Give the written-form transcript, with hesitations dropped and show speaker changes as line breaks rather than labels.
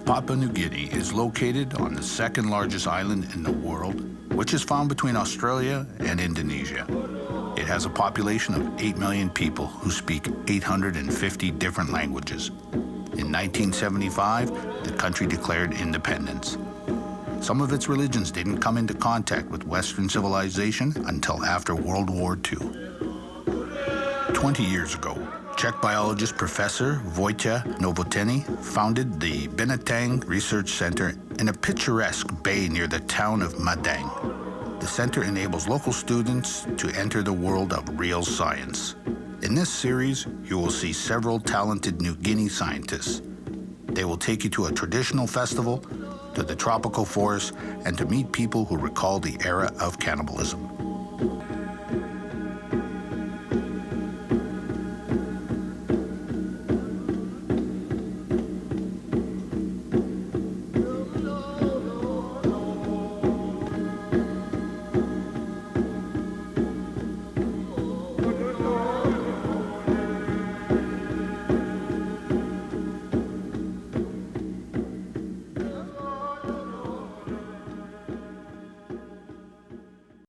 Papua New Guinea is located on the second largest island in the world, which is found between Australia and Indonesia. It has a population of 8 million people who speak 850 different languages. In 1975, the country declared independence. Some of its religions didn't come into contact with Western civilization until after World War II. 20 years ago, Czech biologist Professor Vojtěch Novotný founded the Binatang Research Center in a picturesque bay near the town of Madang. The center enables local students to enter the world of real science. In this series, you will see several talented New Guinea scientists. They will take you to a traditional festival, to the tropical forest, and to meet people who recall the era of cannibalism.